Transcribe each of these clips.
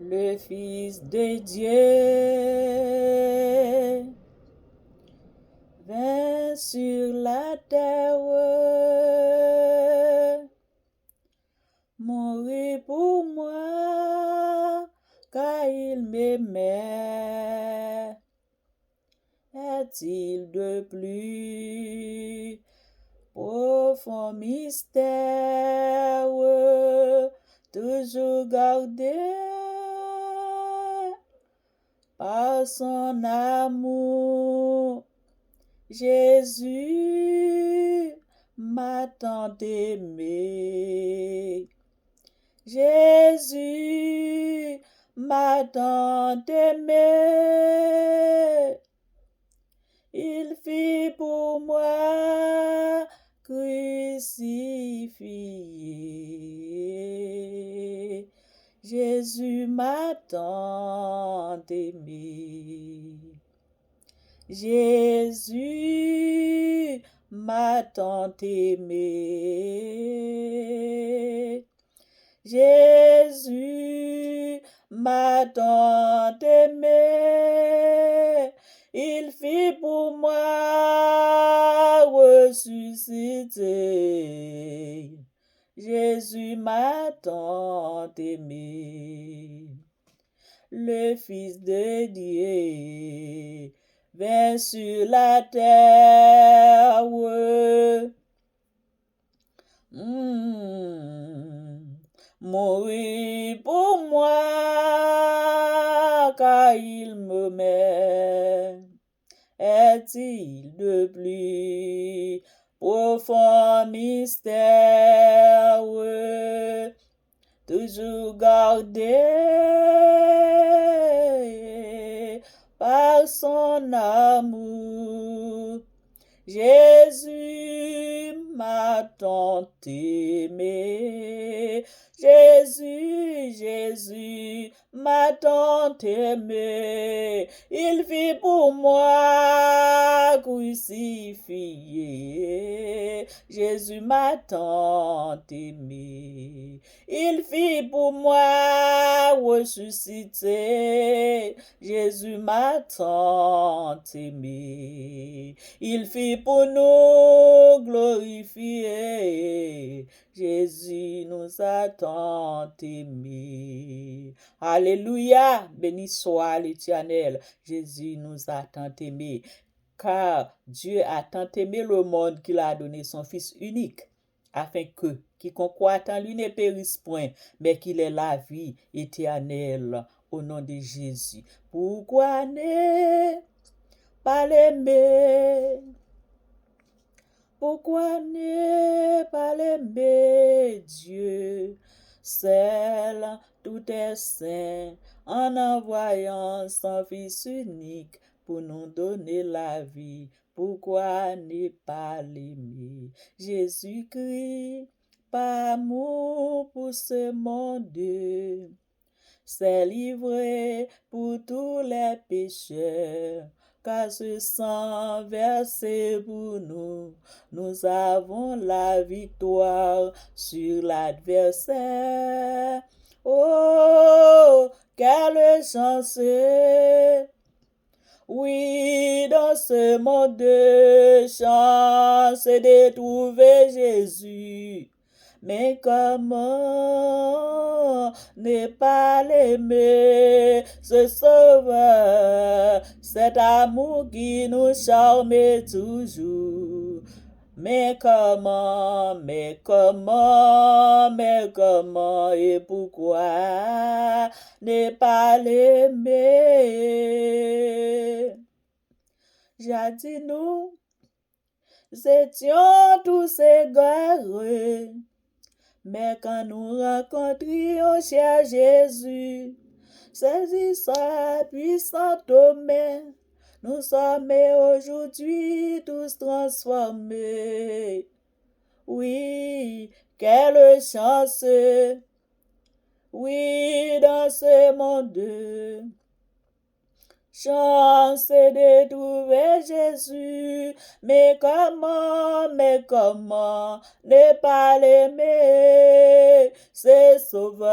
le Fils de Dieu vint sur la terre, mourir pour moi, car il m'aimait. Est-il de plus profond mystère, toujours gardé par son amour? Jésus m'a tant aimé. Jésus m'a tant aimé. Il fit pour moi crucifié. Jésus m'a tant aimé. Jésus m'a tant aimé. Jésus m'a tant aimé. Il fit pour moi ressusciter. Jésus m'a tant aimé. Le Fils de Dieu vint sur la terre. Mourir pour moi, car il m'aimait. Est-il de plus profond mystère, toujours gardé par son amour? Jésus m'a tant aimé. Jésus m'a tant aimé. Il vit pour moi crucifié. Jésus m'a tant aimé. Il vit pour moi ressuscité. Jésus m'a tant aimé. Il fit pour nous glorifier. Jésus nous a tant aimés. Alléluia, béni soit l'Éternel. Jésus nous a tant aimés. Car Dieu a tant aimé le monde qu'il a donné son Fils unique, afin que quiconque croit en lui ne périsse point, mais qu'il ait la vie éternelle. Au nom de Jésus. Pourquoi ne pas l'aimer? Pourquoi ne pas l'aimer, Dieu? Seul tout est saint, en envoyant son Fils unique pour nous donner la vie. Pourquoi ne pas l'aimer? Jésus-Christ, par amour pour ce monde, s'est livré pour tous les pécheurs. Car ce sang versé pour nous, nous avons la victoire sur l'adversaire. Oh, quelle chance! Oui, dans ce monde de chance de trouver Jésus. Mais comment ne pas l'aimer, ce sauveur, cet amour qui nous charme toujours? Mais comment et pourquoi ne pas l'aimer? Jadis nous étions tous égarés, mais quand nous rencontrions cher Jésus, saisissant sa puissante main, nous sommes aujourd'hui tous transformés. Oui, quelle chance! Oui, dans ce monde, chance de trouver Jésus, mais comment ne pas l'aimer, ce sauveur,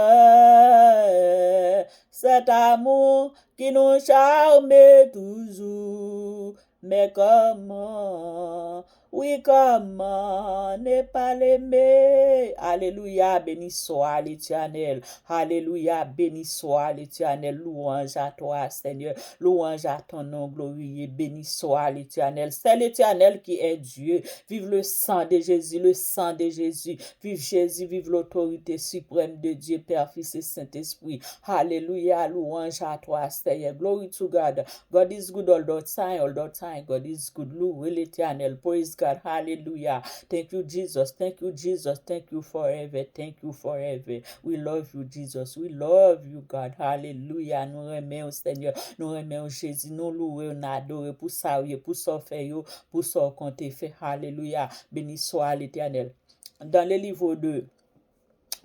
cet amour qui nous charme toujours. Mais comment, oui, comment ne pas l'aimer? Alléluia, béni soit l'Éternel. Alléluia, béni soit l'Éternel. Louange à toi, Seigneur. Louange à ton nom glorieux. Béni soit l'Éternel. C'est l'Éternel qui est Dieu. Vive le sang de Jésus, le sang de Jésus. Vive Jésus, vive l'autorité suprême de Dieu, Père, Fils et Saint-Esprit. Alléluia, louange à toi, Seigneur. Glory to God. God is good all the time, all the time. God is good. Louez l'Éternel. Praise God. Hallelujah. Thank you, Jesus. Thank you, Jesus. Thank you forever. Thank you forever. We love you, Jesus. We love you, God. Hallelujah. Nous remercions, Seigneur. Nous remercions Jésus. Nous louons, nous adorons pour ça, pour ça fait, pour ça qu'on t'a fait. Hallelujah. Béni soit l'Éternel. Dans le livre de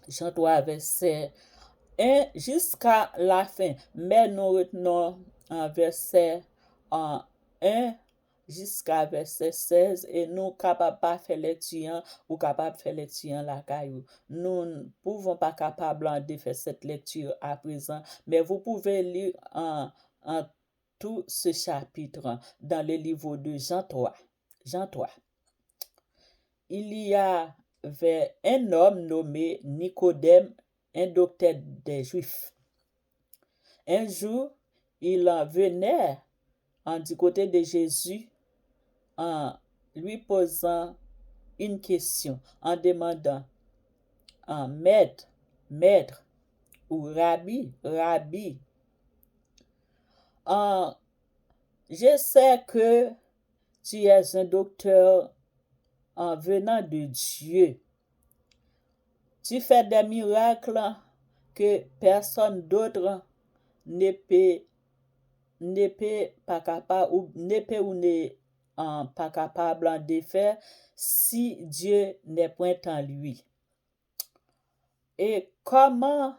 Jean 3, verset 1 jusqu'à la fin. Mais nous retenons un verset 1 jusqu'à verset 16 et nous capables pas faire lecture ou capable faire lecture la caillou. Nous ne pouvons pas capable de faire cette lecture à présent, mais vous pouvez lire en tout ce chapitre dans le livre de Jean 3. Jean 3. Il y avait un homme nommé Nicodème, un docteur des Juifs. Un jour, il venait du côté de Jésus en lui posant une question, en demandant maître, maître ou rabbi, rabbi. Je sais que tu es un docteur en venant de Dieu. Tu fais des miracles que personne d'autre ne peut pas capable ou n'est pas capable de faire si Dieu n'est point en lui. Et comment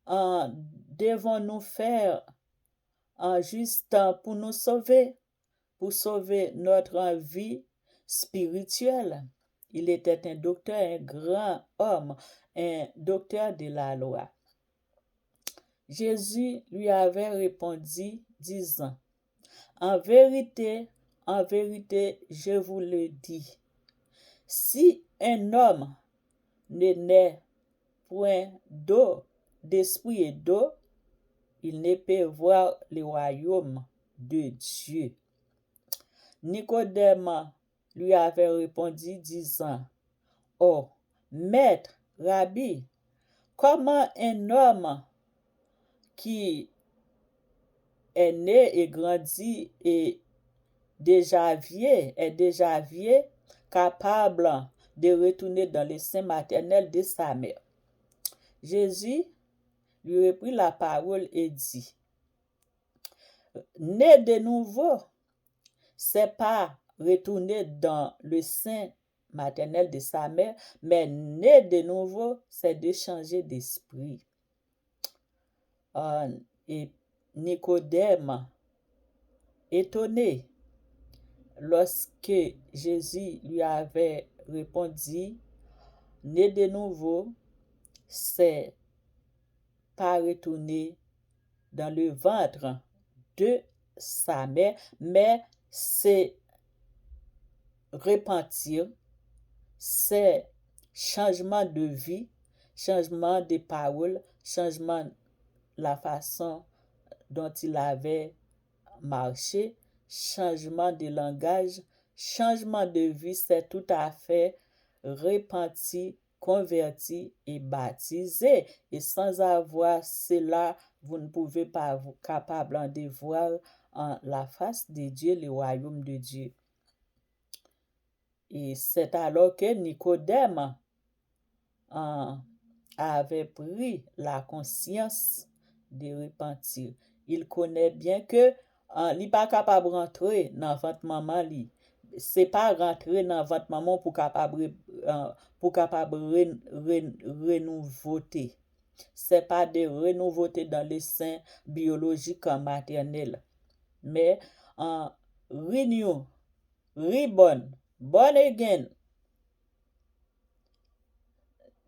devons-nous faire juste pour nous sauver, pour sauver notre vie spirituelle? Il était un docteur, un grand homme, un docteur de la loi. Jésus lui avait répondu, disant, en vérité, je vous le dis, si un homme ne naît point d'eau, d'esprit et d'eau, il ne peut voir le royaume de Dieu. Nicodème lui avait répondu, disant, oh, maître, rabbi, comment un homme qui est né et grandi et déjà vieux, capable de retourner dans le sein maternel de sa mère? Jésus lui reprit la parole et dit, né de nouveau, c'est pas retourner dans le sein maternel de sa mère, mais né de nouveau, c'est de changer d'esprit. Et Nicodème, étonné, lorsque Jésus lui avait répondu, né de nouveau, c'est pas retourner dans le ventre de sa mère, mais c'est repentir, c'est changement de vie, changement de parole, changement de la façon dont il avait marché, changement de langage, changement de vie, c'est tout à fait repenti, converti et baptisé. Et sans avoir cela, vous ne pouvez pas vous capable de voir la face de Dieu, le royaume de Dieu. Et c'est alors que Nicodème avait pris la conscience de repentir. Il connaît bien que il n'est pas capable de rentrer dans votre maman li. C'est pas rentrer dans votre maman pour capable renouveauté. C'est pas de renouveauté dans le sein biologique maternel, mais renew, reborn, born again.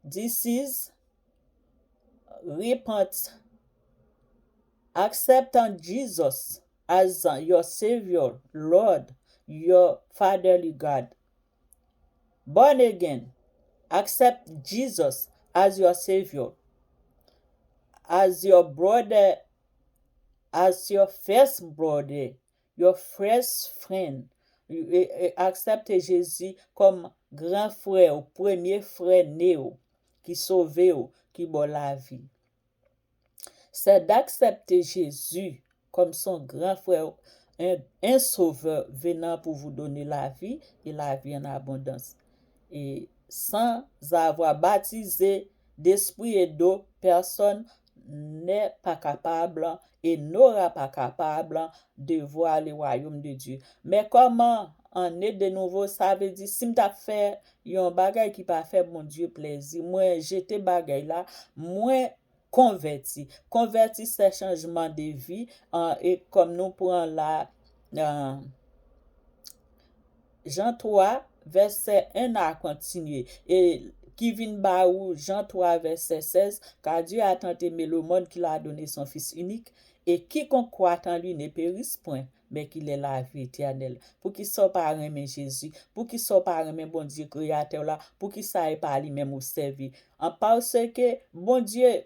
This is repent Accepting Jesus as your Savior, Lord, your Fatherly God. Born again, accept Jesus as your Savior, as your brother, as your first brother, your first friend. Accepte Jésus comme grand frère, ou premier frère né qui sauve qui bon la vie. C'est d'accepter Jésus comme son grand frère, un sauveur venant pour vous donner la vie et la vie en abondance. Et sans avoir baptisé d'esprit et d'eau, personne n'est pas capable et n'aura pas capable de voir le royaume de Dieu. Mais comment en est de nouveau, ça veut dire, si m'ta fait yon bagay qui pas fait mon Dieu plaisir, moi j'étais bagay là, moi converti. Converti, c'est changement de vie, et comme nous prenons la Jean 3, verset 1 à continuer. Et qui vient ba ou Jean 3, verset 16, car Dieu a tant aimé le monde qu'il a donné son Fils unique, et quiconque croit en lui ne périsse point, mais qu'il ait la vie éternelle. Pour qu'il soit pas aimer Jésus, pour qu'il soit pas aimer bon Dieu créateur là, pour qu'il sache pas lui-même au servir. En parce que bon Dieu,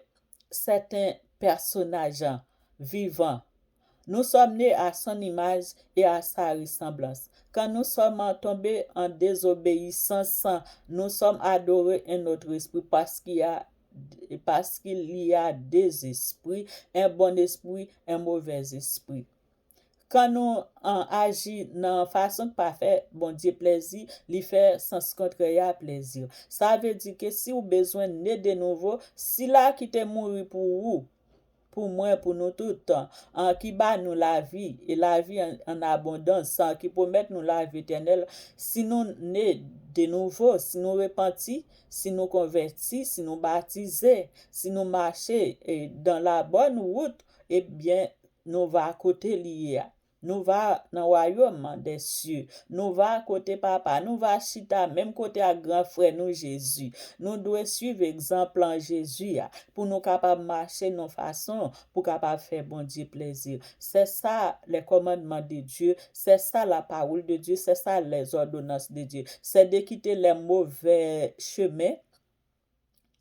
c'est un personnage vivant. Nous sommes nés à son image et à sa ressemblance. Quand nous sommes tombés en désobéissance, nous sommes adorés un autre esprit parce qu'il y a des esprits, un bon esprit, un mauvais esprit. Quand nous agissons dans façon pas fait bon Dieu plaisir, lui fait sens contraire à plaisir. Ça veut dire que si vous avez besoin de nouveau, si là qui te mourir pour vous, pour moi, pour nous tout, qui bat nous la vie, et la vie en abondance, qui promet nous la vie éternelle, si nous nés de nouveau, si nous repentis, si nous convertis, si nous baptisés, si nous marchons dans la bonne route, eh bien, nous va à côté lié. Nous va dans le royaume des cieux. Nous va à côté papa. Nous va chita même côté à grand frère nous Jésus. Nous devons suivre exemple en Jésus pour nous capables marcher de nos façons pour capable faire bon Dieu plaisir. C'est ça les commandements de Dieu, c'est ça la parole de Dieu, c'est ça les ordonnances de Dieu. C'est de quitter les mauvais chemins,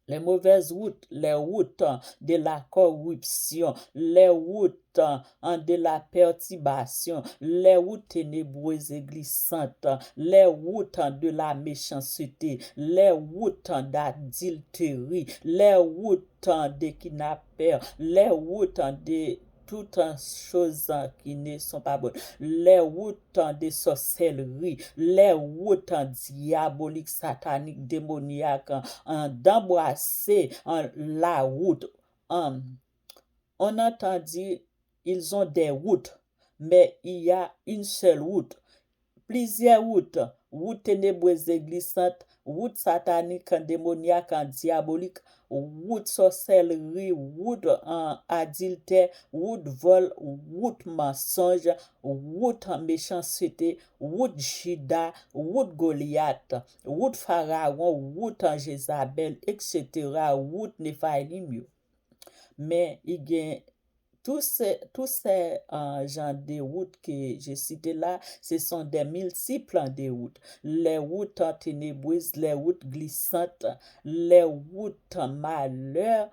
les mauvaises routes, les routes de la corruption, les routes de la perturbation, les routes ténébreuses et glissantes, les routes de la méchanceté, les routes d'adultérie, les routes de kidnappeurs, les routes de toutes choses qui ne sont pas bonnes, les routes de sorcellerie, les routes diaboliques, sataniques, démoniaques, d'embrasser la route. On entend dire ils ont des routes, mais il y a une seule route. Plusieurs routes, route ténébreuse et glissante, route satanique, démoniaque, diabolique, route sorcellerie, route adultère, route vol, route mensonge, route méchanceté, route Judas, route Goliath, route Pharaon, route Jézabel, etc., route Néphalim. Mais il y a tous ces genres de routes que j'ai citées là, ce sont des multiples de routes. Les routes ténébreuses, les routes glissantes, les routes malheur,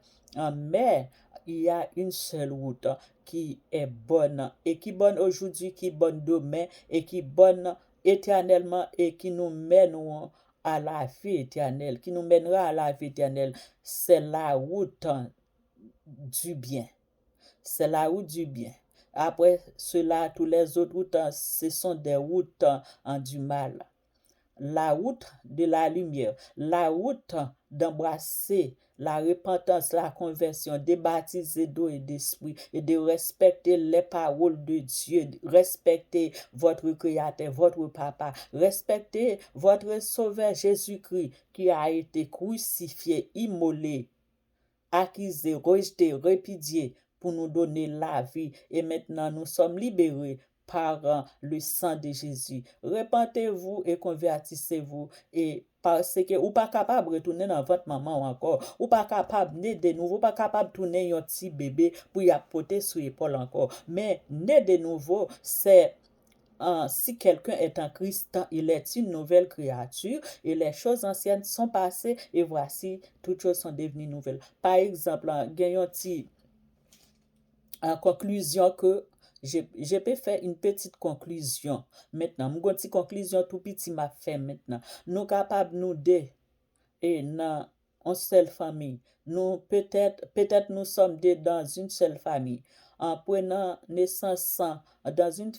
mais il y a une seule route qui est bonne, et qui est bonne aujourd'hui, qui est bonne demain, et qui est bonne éternellement, et qui nous mène à la vie éternelle, qui nous mènera à la vie éternelle. C'est la route du bien. C'est la route du bien. Après cela, tous les autres routes, ce sont des routes du mal. La route de la lumière, la route d'embrasser la repentance, la conversion, de baptiser d'eau et d'esprit, et de respecter les paroles de Dieu, respecter votre Créateur, votre Papa, respecter votre Sauveur Jésus-Christ qui a été crucifié, immolé, accusé, rejeté, répudié pour nous donner la vie. Et maintenant, nous sommes libérés par le sang de Jésus. Repentez-vous et convertissez-vous et parce que ou pas capable de retourner dans votre maman encore, ou pas capable de nouveau, pas capable de tourner un petit bébé pour y apporter sur l'épaule encore. Mais né de nouveau, c'est si quelqu'un est en Christ, il est une nouvelle créature et les choses anciennes sont passées et voici, toutes choses sont devenues nouvelles. Par exemple, gagnons en conclusion que je peux faire une petite conclusion maintenant. Une petite conclusion tout petit m'a fait maintenant. Nous capables nous deux et dans une seule famille. Nous peut-être nous sommes deux dans une seule famille. En prenant naissance dans une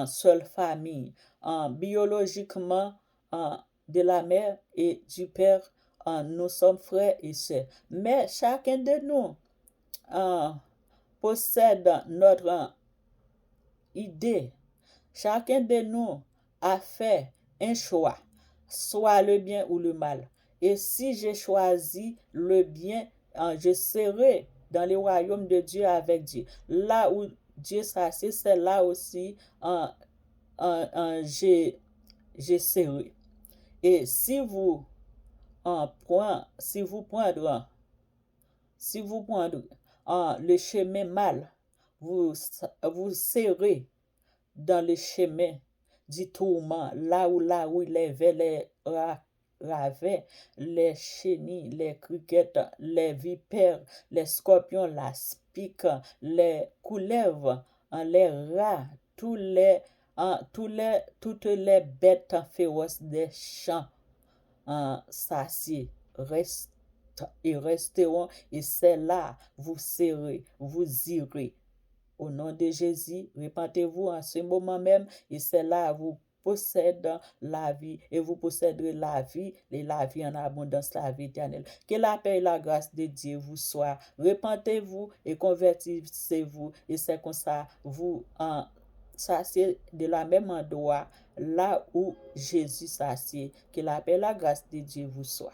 seule famille, biologiquement de la mère et du père, nous sommes frères et sœurs. Mais chacun de nous possède notre idée. Chacun de nous a fait un choix, soit le bien ou le mal. Et si j'ai choisi le bien, je serai dans le royaume de Dieu avec Dieu. Là où Dieu s'assied, c'est là aussi je serai. Et si vous prendrez le chemin mal, vous serez dans le chemin du tourment, là où les vers, les ravins, les chenilles, les criquettes, les vipères, les scorpions, la spique, les couleuvres, les rats, toutes les bêtes féroces des champs s'assied, resteront, et c'est là vous serez, vous irez. Au nom de Jésus, repentez-vous en ce moment même, et c'est là vous possédez la vie, et vous posséderez la vie, et la vie en abondance, la vie éternelle. Que la paix et la grâce de Dieu vous soient. Repentez-vous et convertissez-vous, et c'est comme ça, vous s'assied de la même endroit, là où Jésus s'assied. Que la paix et la grâce de Dieu vous soient.